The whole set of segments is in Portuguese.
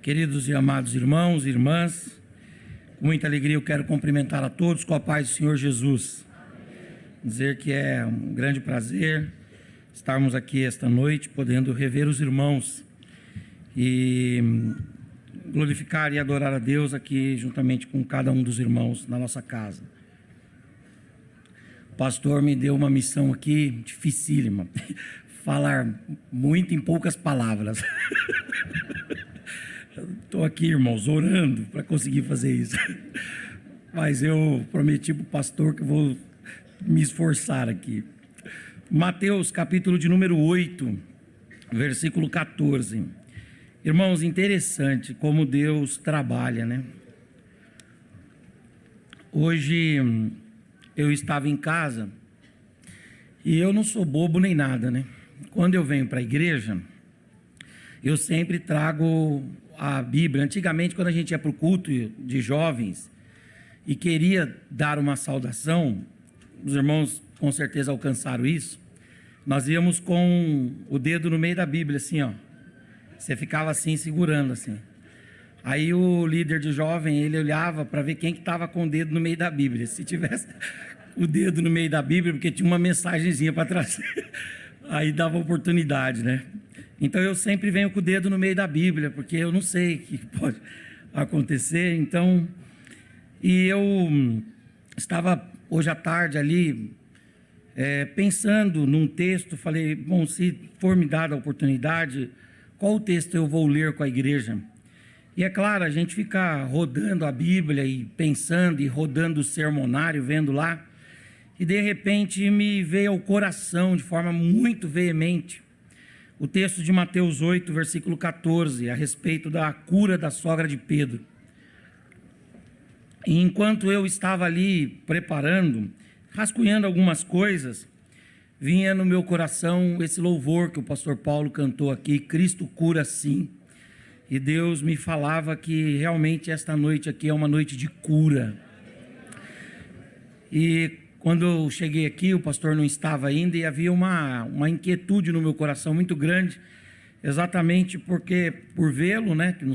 Queridos e amados irmãos e irmãs, com muita alegria eu quero cumprimentar a todos com a paz do Senhor Jesus. Dizer que é um grande prazer estarmos aqui esta noite, podendo rever os irmãos e glorificar e adorar a Deus aqui juntamente com cada um dos irmãos na nossa casa. O pastor me deu uma missão aqui dificílima, falar muito em poucas palavras. Estou aqui, irmãos, orando para conseguir fazer isso. Mas eu prometi para o pastor que vou me esforçar aqui. Mateus, capítulo de número 8, versículo 14. Irmãos, interessante como Deus trabalha, né? Hoje eu estava em casa e eu não sou bobo nem nada, né? Quando eu venho para a igreja, eu sempre trago a Bíblia. Antigamente, quando a gente ia para o culto de jovens e queria dar uma saudação, os irmãos com certeza alcançaram isso, nós íamos com o dedo no meio da Bíblia, assim, ó. Você ficava assim, segurando assim. Aí o líder de jovem, ele olhava para ver quem que estava com o dedo no meio da Bíblia. Se tivesse o dedo no meio da Bíblia, porque tinha uma mensagenzinha para trazer, aí dava oportunidade, né? Então eu sempre venho com o dedo no meio da Bíblia, porque eu não sei o que pode acontecer. Então, e eu estava hoje à tarde ali, pensando num texto, falei, bom, se for me dada a oportunidade, qual texto eu vou ler com a igreja? E é claro, a gente fica rodando a Bíblia e pensando e rodando o sermonário, vendo lá, e de repente me veio ao coração de forma muito veemente o texto de Mateus 8, versículo 14, a respeito da cura da sogra de Pedro. E enquanto eu estava ali preparando, rascunhando algumas coisas, vinha no meu coração esse louvor que o pastor Paulo cantou aqui, Cristo cura sim. E Deus me falava que realmente esta noite aqui é uma noite de cura. E quando eu cheguei aqui, o pastor não estava ainda e havia uma inquietude no meu coração muito grande, exatamente porque por vê-lo, né, que não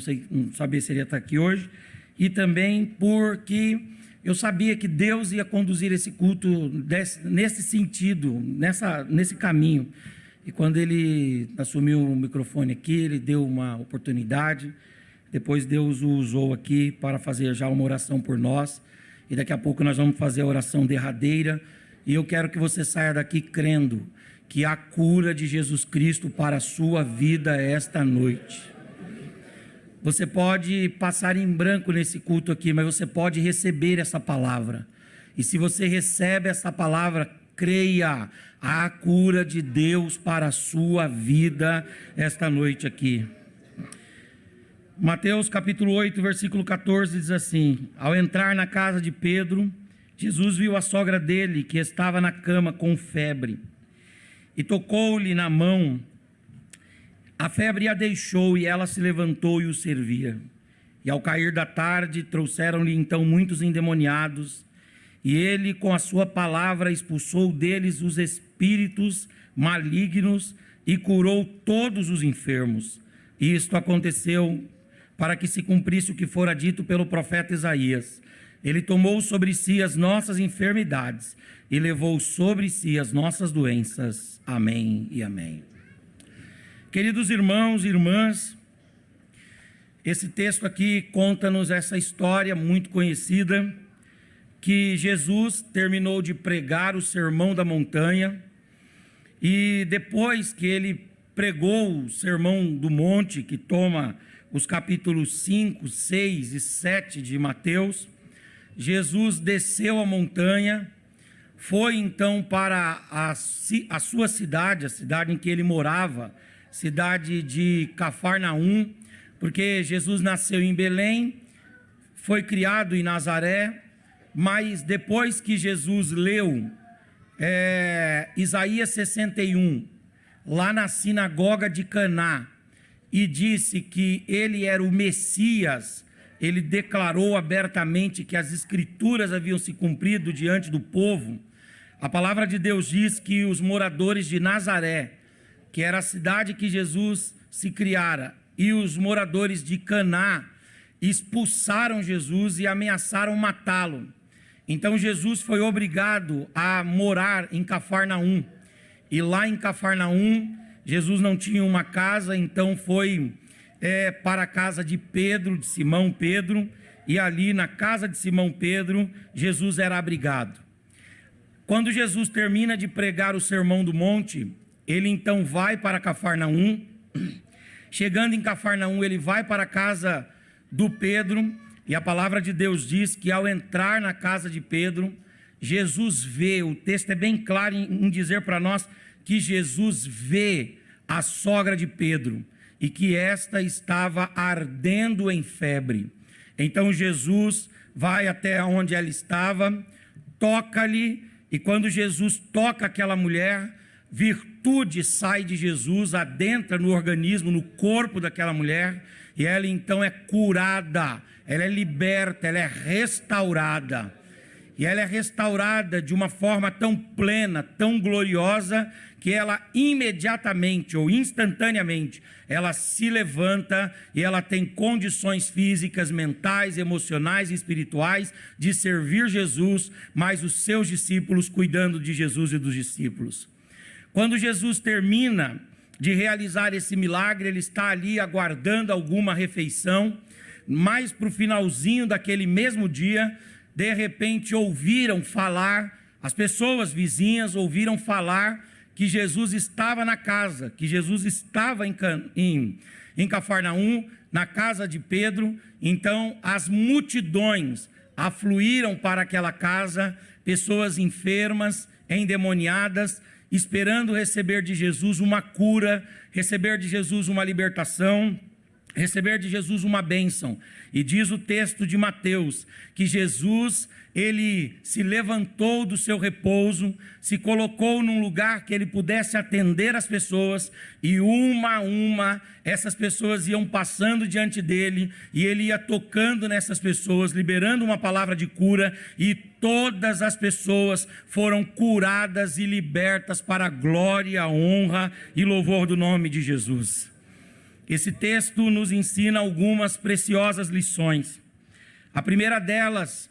sabia se ele ia estar aqui hoje, e também porque eu sabia que Deus ia conduzir esse culto nesse sentido, nesse caminho. E quando ele assumiu o microfone aqui, ele deu uma oportunidade, depois Deus o usou aqui para fazer já uma oração por nós, e daqui a pouco nós vamos fazer a oração derradeira, e eu quero que você saia daqui crendo que a cura de Jesus Cristo para a sua vida esta noite. Você pode passar em branco nesse culto aqui, mas você pode receber essa palavra, e se você recebe essa palavra, creia, a cura de Deus para a sua vida esta noite aqui. Mateus capítulo 8, versículo 14 diz assim: ao entrar na casa de Pedro, Jesus viu a sogra dele que estava na cama com febre e tocou-lhe na mão. A febre a deixou e ela se levantou e o servia. E ao cair da tarde trouxeram-lhe então muitos endemoniados, e ele com a sua palavra expulsou deles os espíritos malignos e curou todos os enfermos. E isto aconteceu para que se cumprisse o que fora dito pelo profeta Isaías: ele tomou sobre si as nossas enfermidades e levou sobre si as nossas doenças. Amém e amém. Queridos irmãos e irmãs, esse texto aqui conta-nos essa história muito conhecida, que Jesus terminou de pregar o Sermão da Montanha, e depois que ele pregou o Sermão do Monte, que toma os capítulos 5, 6 e 7 de Mateus, Jesus desceu a montanha, foi então para a sua cidade, a cidade em que ele morava, cidade de Cafarnaum, porque Jesus nasceu em Belém, foi criado em Nazaré, mas depois que Jesus leu Isaías 61, lá na sinagoga de Caná, e disse que ele era o Messias, ele declarou abertamente que as escrituras haviam se cumprido diante do povo. A palavra de Deus diz que os moradores de Nazaré, que era a cidade que Jesus se criara, e os moradores de Caná expulsaram Jesus e ameaçaram matá-lo. Então Jesus foi obrigado a morar em Cafarnaum. E lá em Cafarnaum, Jesus não tinha uma casa, então foi para a casa de Pedro, de Simão Pedro, e ali na casa de Simão Pedro, Jesus era abrigado. Quando Jesus termina de pregar o Sermão do Monte, ele então vai para Cafarnaum. Chegando em Cafarnaum, ele vai para a casa do Pedro, e a palavra de Deus diz que ao entrar na casa de Pedro, Jesus vê, o texto é bem claro em dizer para nós que Jesus vê a sogra de Pedro e que esta estava ardendo em febre. Então Jesus vai até onde ela estava, toca-lhe, e quando Jesus toca aquela mulher, virtude sai de Jesus, adentra no organismo, no corpo daquela mulher, e ela então é curada, ela é liberta, ela é restaurada. E ela é restaurada de uma forma tão plena, tão gloriosa, que ela imediatamente ou instantaneamente, ela se levanta e ela tem condições físicas, mentais, emocionais e espirituais de servir Jesus, mas os seus discípulos cuidando de Jesus e dos discípulos. Quando Jesus termina de realizar esse milagre, ele está ali aguardando alguma refeição, mais para o finalzinho daquele mesmo dia, de repente ouviram falar, as pessoas vizinhas ouviram falar que Jesus estava na casa, que Jesus estava em Cafarnaum, na casa de Pedro. Então as multidões afluíram para aquela casa, pessoas enfermas, endemoniadas, esperando receber de Jesus uma cura, receber de Jesus uma libertação, receber de Jesus uma bênção. E diz o texto de Mateus que Jesus, ele se levantou do seu repouso, se colocou num lugar que ele pudesse atender as pessoas, e uma a uma essas pessoas iam passando diante dele, e ele ia tocando nessas pessoas, liberando uma palavra de cura, e todas as pessoas foram curadas e libertas para a glória, honra e louvor do nome de Jesus. Esse texto nos ensina algumas preciosas lições. A primeira delas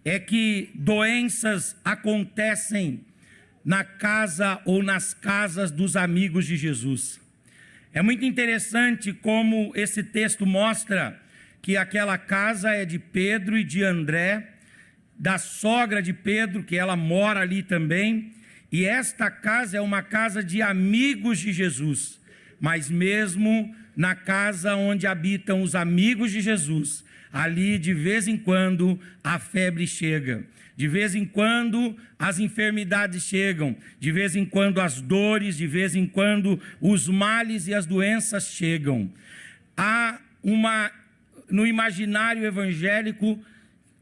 é que doenças acontecem na casa ou nas casas dos amigos de Jesus. É muito interessante como esse texto mostra que aquela casa é de Pedro e de André, da sogra de Pedro, que ela mora ali também, e esta casa é uma casa de amigos de Jesus. Mas mesmo na casa onde habitam os amigos de Jesus, ali de vez em quando a febre chega, de vez em quando as enfermidades chegam, de vez em quando as dores, de vez em quando os males e as doenças chegam. Há no imaginário evangélico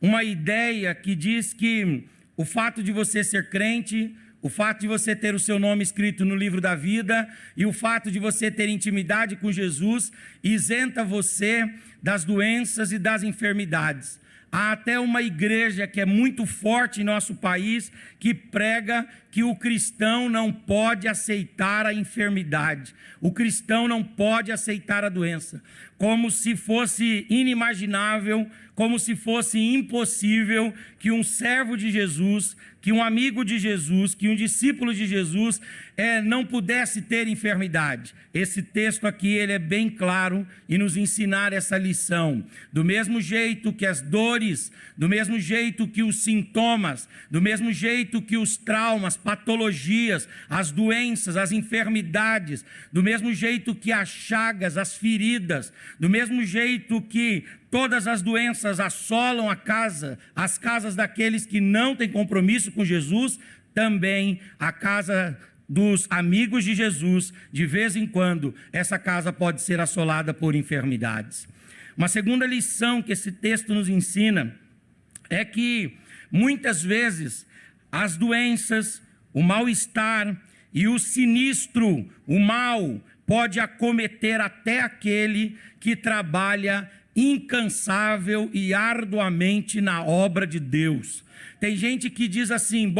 uma ideia que diz que o fato de você ser crente, o fato de você ter o seu nome escrito no livro da vida e o fato de você ter intimidade com Jesus isenta você das doenças e das enfermidades. Há até uma igreja que é muito forte em nosso país que prega que o cristão não pode aceitar a enfermidade, o cristão não pode aceitar a doença, como se fosse inimaginável, como se fosse impossível que um servo de Jesus, que um amigo de Jesus, que um discípulo de Jesus não pudesse ter enfermidade. Esse texto aqui ele é bem claro em nos ensinar essa lição. Do mesmo jeito que as dores, do mesmo jeito que os sintomas, do mesmo jeito que os traumas, patologias, as doenças, as enfermidades, do mesmo jeito que as chagas, as feridas, do mesmo jeito que todas as doenças assolam as casas daqueles que não têm compromisso com Jesus, também a casa dos amigos de Jesus, de vez em quando, essa casa pode ser assolada por enfermidades. Uma segunda lição que esse texto nos ensina é que, muitas vezes, as doenças, o mal-estar e o sinistro, o mal, pode acometer até aquele que trabalha incansável e arduamente na obra de Deus. Tem gente que diz assim,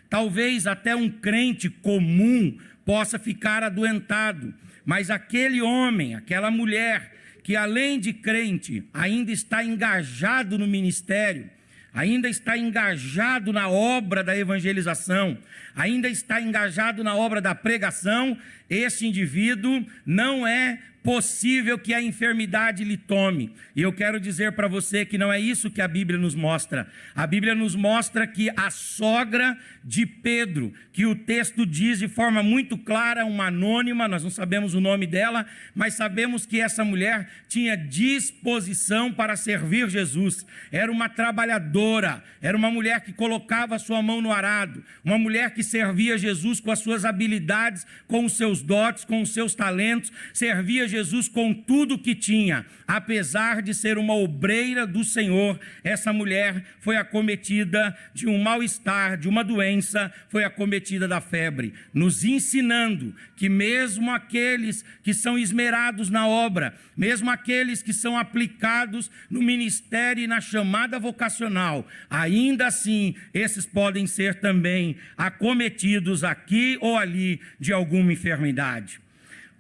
talvez até um crente comum possa ficar adoentado, mas aquele homem, aquela mulher, que além de crente, ainda está engajado no ministério, ainda está engajado na obra da evangelização, ainda está engajado na obra da pregação, esse indivíduo não é possível que a enfermidade lhe tome. E eu quero dizer para você que não é isso que a Bíblia nos mostra. A Bíblia nos mostra que a sogra de Pedro, que o texto diz de forma muito clara, uma anônima, nós não sabemos o nome dela, mas sabemos que essa mulher tinha disposição para servir Jesus. Era uma trabalhadora, era uma mulher que colocava a sua mão no arado, uma mulher que servia Jesus com as suas habilidades, com os seus dotes, com os seus talentos, servia Jesus com tudo que tinha. Apesar de ser uma obreira do Senhor, essa mulher foi acometida de um mal-estar, de uma doença, foi acometida da febre, nos ensinando que mesmo aqueles que são esmerados na obra, mesmo aqueles que são aplicados no ministério e na chamada vocacional, ainda assim, esses podem ser também acometidos aqui ou ali de alguma enfermidade.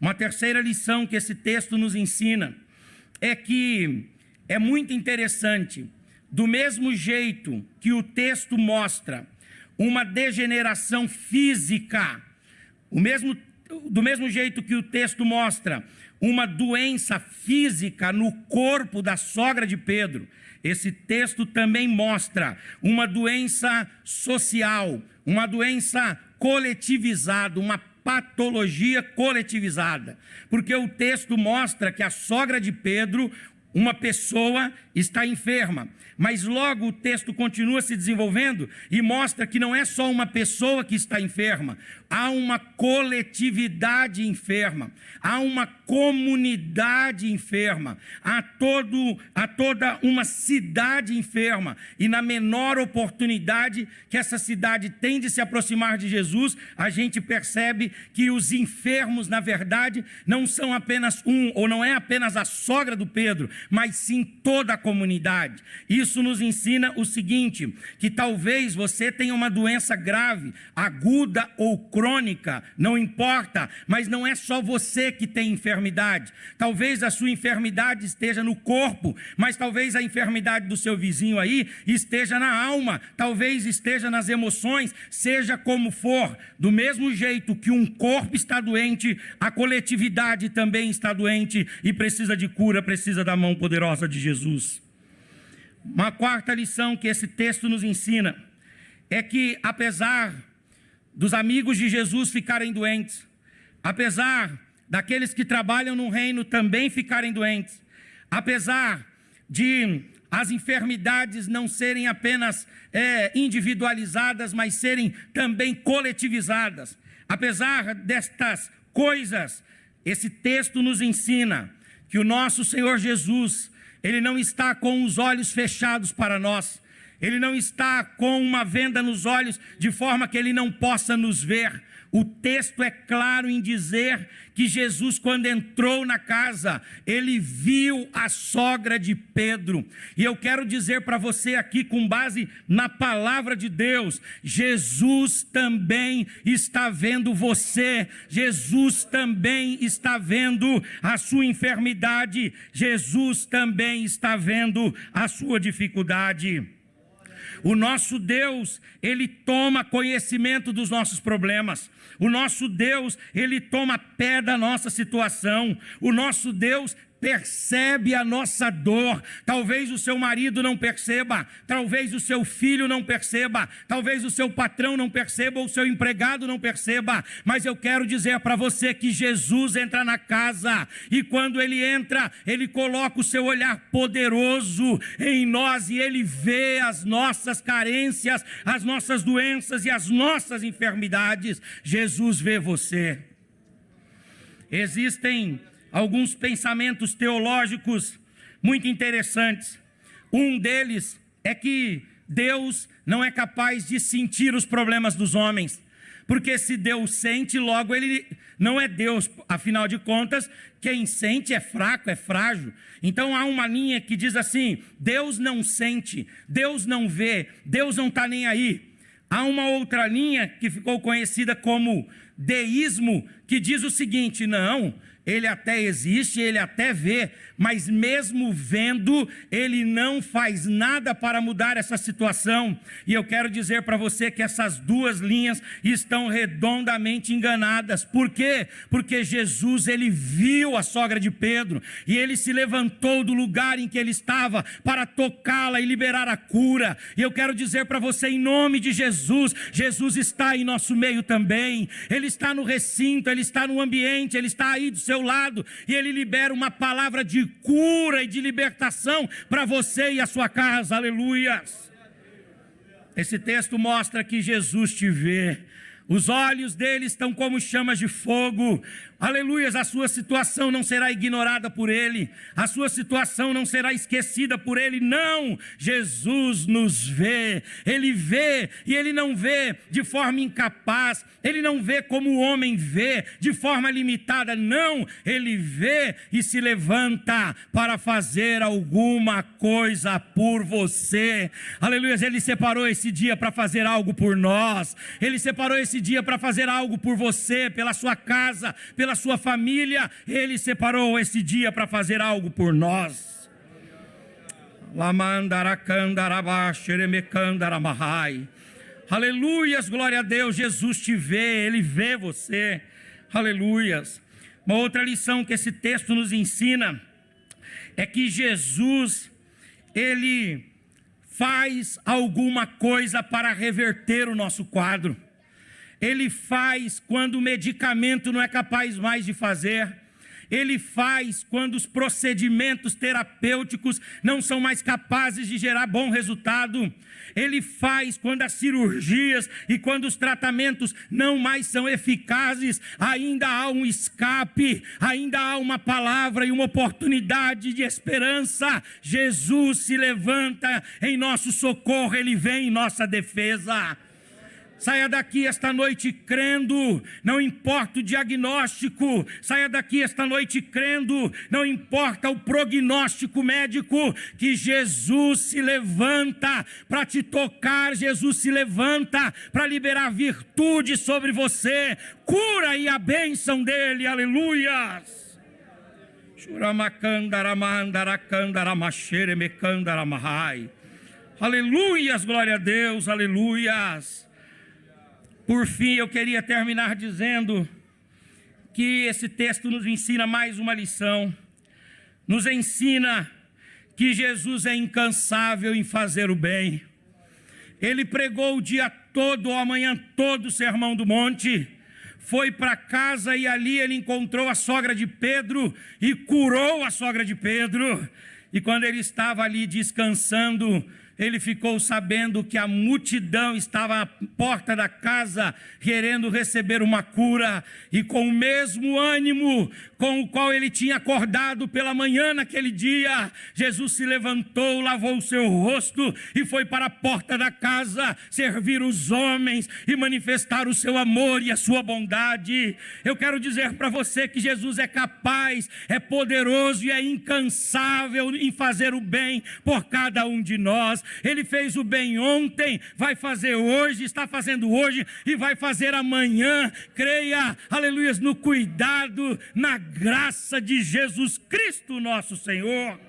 Uma terceira lição que esse texto nos ensina é que é muito interessante, do mesmo jeito que o texto mostra uma degeneração física, do mesmo jeito que o texto mostra uma doença física no corpo da sogra de Pedro, esse texto também mostra uma doença social, uma doença coletivizada, uma patologia coletivizada, porque o texto mostra que a sogra de Pedro, uma pessoa, está enferma, mas logo o texto continua se desenvolvendo e mostra que não é só uma pessoa que está enferma, há uma coletividade enferma, há uma comunidade enferma, há toda uma cidade enferma, e na menor oportunidade que essa cidade tem de se aproximar de Jesus, a gente percebe que os enfermos, na verdade, não são apenas ou não é apenas a sogra do Pedro, mas sim toda a comunidade. Isso nos ensina o seguinte, que talvez você tenha uma doença grave, aguda ou crônica, não importa, mas não é só você que tem enfermidade. Talvez a sua enfermidade esteja no corpo, mas talvez a enfermidade do seu vizinho aí esteja na alma, talvez esteja nas emoções, seja como for. Do mesmo jeito que um corpo está doente, a coletividade também está doente e precisa de cura, precisa da mão poderosa de Jesus. Uma quarta lição que esse texto nos ensina é que, apesar dos amigos de Jesus ficarem doentes, apesar daqueles que trabalham no reino também ficarem doentes, apesar de as enfermidades não serem apenas individualizadas, mas serem também coletivizadas, apesar destas coisas, esse texto nos ensina que o nosso Senhor Jesus, Ele não está com os olhos fechados para nós, Ele não está com uma venda nos olhos de forma que Ele não possa nos ver. O texto é claro em dizer que Jesus, quando entrou na casa, Ele viu a sogra de Pedro. E eu quero dizer para você aqui, com base na palavra de Deus, Jesus também está vendo você, Jesus também está vendo a sua enfermidade, Jesus também está vendo a sua dificuldade. O nosso Deus, Ele toma conhecimento dos nossos problemas. O nosso Deus, Ele toma pé da nossa situação. O nosso Deus percebe a nossa dor. Talvez o seu marido não perceba, talvez o seu filho não perceba, talvez o seu patrão não perceba, ou o seu empregado não perceba, mas eu quero dizer para você que Jesus entra na casa, e quando Ele entra, Ele coloca o seu olhar poderoso em nós, e Ele vê as nossas carências, as nossas doenças e as nossas enfermidades. Jesus vê você. Existem alguns pensamentos teológicos muito interessantes. Um deles é que Deus não é capaz de sentir os problemas dos homens, porque se Deus sente, logo Ele não é Deus. Afinal de contas, quem sente é fraco, é frágil. Então há uma linha que diz assim: Deus não sente, Deus não vê, Deus não está nem aí. Há uma outra linha que ficou conhecida como deísmo, que diz o seguinte: não, ele até existe, ele até vê, mas mesmo vendo, ele não faz nada para mudar essa situação. E eu quero dizer para você que essas duas linhas estão redondamente enganadas. Por quê? Porque Jesus, ele viu a sogra de Pedro e ele se levantou do lugar em que ele estava para tocá-la e liberar a cura. E eu quero dizer para você, em nome de Jesus, Jesus está em nosso meio também. Ele está no recinto, ele está no ambiente, ele está aí do seu lado e ele libera uma palavra de cura e de libertação para você e a sua casa. Aleluias. Esse texto mostra que Jesus te vê. Os olhos dele estão como chamas de fogo. Aleluias, a sua situação não será ignorada por ele. A sua situação não será esquecida por ele. Não, Jesus nos vê. Ele vê e ele não vê de forma incapaz. Ele não vê como o homem vê, de forma limitada. Não, ele vê e se levanta para fazer alguma coisa por você. Aleluias, ele separou esse dia para fazer algo por nós. Ele separou esse dia para fazer algo por você, pela sua casa, pela sua família. Ele separou esse dia para fazer algo por nós. Aleluias, glória a Deus. Jesus te vê, ele vê você. Aleluias. Uma outra lição que esse texto nos ensina é que Jesus, ele faz alguma coisa para reverter o nosso quadro. Ele faz quando o medicamento não é capaz mais de fazer. Ele faz quando os procedimentos terapêuticos não são mais capazes de gerar bom resultado. Ele faz quando as cirurgias e quando os tratamentos não mais são eficazes. Ainda há um escape, ainda há uma palavra e uma oportunidade de esperança. Jesus se levanta em nosso socorro, ele vem em nossa defesa. Saia daqui esta noite crendo, não importa o diagnóstico. Saia daqui esta noite crendo, não importa o prognóstico médico, que Jesus se levanta para te tocar. Jesus se levanta para liberar virtude sobre você, cura e a bênção dele. Aleluias. Aleluias, glória a Deus, aleluias. Por fim, eu queria terminar dizendo que esse texto nos ensina mais uma lição. Nos ensina que Jesus é incansável em fazer o bem. Ele pregou o dia todo, a manhã todo, o Sermão do Monte. Foi para casa e ali ele encontrou a sogra de Pedro e curou a sogra de Pedro. E quando ele estava ali descansando, ele ficou sabendo que a multidão estava à porta da casa querendo receber uma cura. E com o mesmo ânimo com o qual ele tinha acordado pela manhã naquele dia, Jesus se levantou, lavou o seu rosto e foi para a porta da casa servir os homens e manifestar o seu amor e a sua bondade. Eu quero dizer para você que Jesus é capaz, é poderoso e é incansável em fazer o bem por cada um de nós. Ele fez o bem ontem, vai fazer hoje, está fazendo hoje e vai fazer amanhã. Creia, aleluia, no cuidado, na graça de Jesus Cristo nosso Senhor.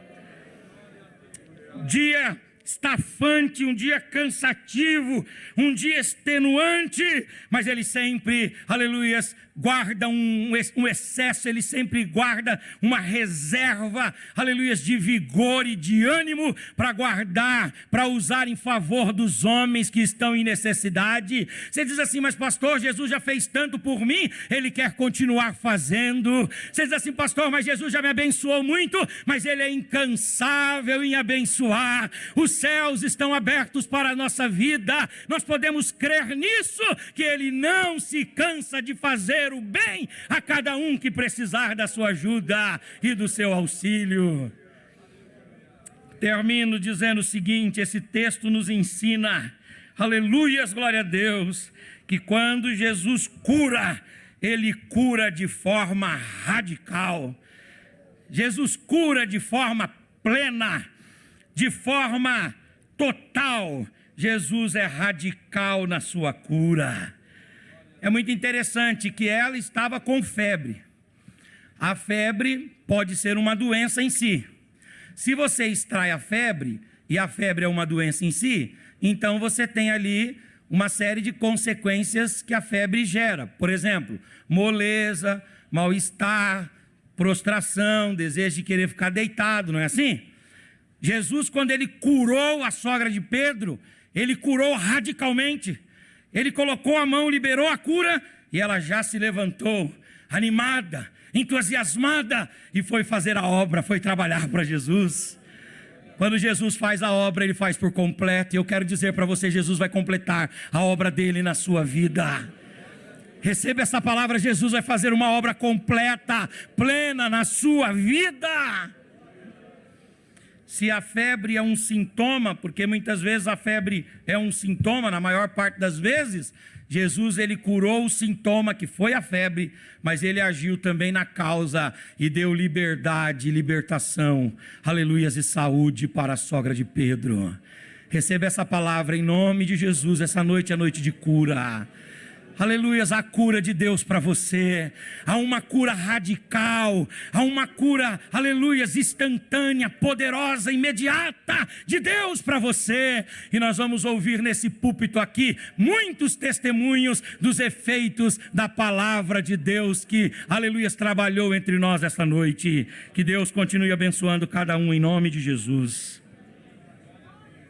Dia estafante, um dia cansativo, um dia extenuante, mas ele sempre, aleluia, guarda um excesso, ele sempre guarda uma reserva, aleluia, de vigor e de ânimo para guardar, para usar em favor dos homens que estão em necessidade. Você diz assim, mas pastor, Jesus já fez tanto por mim, ele quer continuar fazendo. Você diz assim, pastor, mas Jesus já me abençoou muito, mas ele é incansável em abençoar. Os céus estão abertos para a nossa vida, nós podemos crer nisso, que ele não se cansa de fazer o bem a cada um que precisar da sua ajuda e do seu auxílio. Termino dizendo o seguinte, esse texto nos ensina, aleluias, glória a Deus, que quando Jesus cura, ele cura de forma radical. Jesus cura de forma plena, de forma total. Jesus é radical na sua cura. É muito interessante que ela estava com febre. A febre pode ser uma doença em si. Se você extrai a febre, e a febre é uma doença em si, então você tem ali uma série de consequências que a febre gera. Por exemplo, moleza, mal-estar, prostração, desejo de querer ficar deitado, não é assim? Jesus, quando ele curou a sogra de Pedro, ele curou radicalmente. Ele colocou a mão, liberou a cura, e ela já se levantou, animada, entusiasmada, e foi fazer a obra, foi trabalhar para Jesus. Quando Jesus faz a obra, Ele faz por completo. E eu quero dizer para você, Jesus vai completar a obra dEle na sua vida. Receba essa palavra, Jesus vai fazer uma obra completa, plena na sua vida. Se a febre é um sintoma, porque muitas vezes a febre é um sintoma, na maior parte das vezes, Jesus, ele curou o sintoma que foi a febre, mas ele agiu também na causa e deu liberdade, libertação, aleluias, e saúde para a sogra de Pedro. Receba essa palavra em nome de Jesus. Essa noite é noite de cura. Aleluias, a cura de Deus para você. Há uma cura radical, há uma cura, aleluias, instantânea, poderosa, imediata de Deus para você. E nós vamos ouvir nesse púlpito aqui muitos testemunhos dos efeitos da palavra de Deus que, aleluias, trabalhou entre nós esta noite. Que Deus continue abençoando cada um em nome de Jesus.